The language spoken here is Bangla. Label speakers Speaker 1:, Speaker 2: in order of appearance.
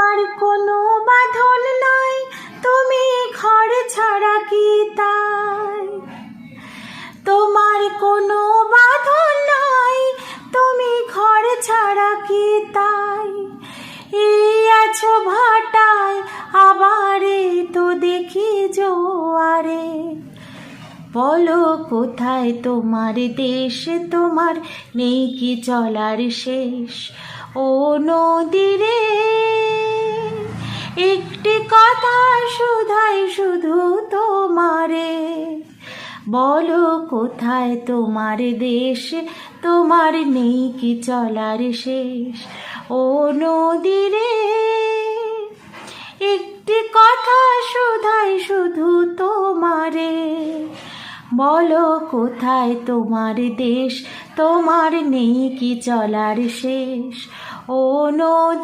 Speaker 1: তোমার কোনো বাঁধন নাই, তুমি ঘর ছাড়া কি তাই? তোমার কোনো বাঁধন নাই, তুমি ঘর ছাড়া কি তাই? এই আছো ভাটায়, আবারে তো দেখি জোয়ারে। বলো কোথায় তোমার দেশ, তোমার নেই কি চলার শেষ? ও নদীরে একটি কথা শুধাই শুধু তোমারে, বলো কোথায় তোমার দেশ, তোমার নেই কি চলার শেষ? ও নদীরে একটি কথা শুধাই শুধু তোমারে, বলো কোথায় তোমার দেশ, তোমার নেই কি চলার শেষ? ও নদী।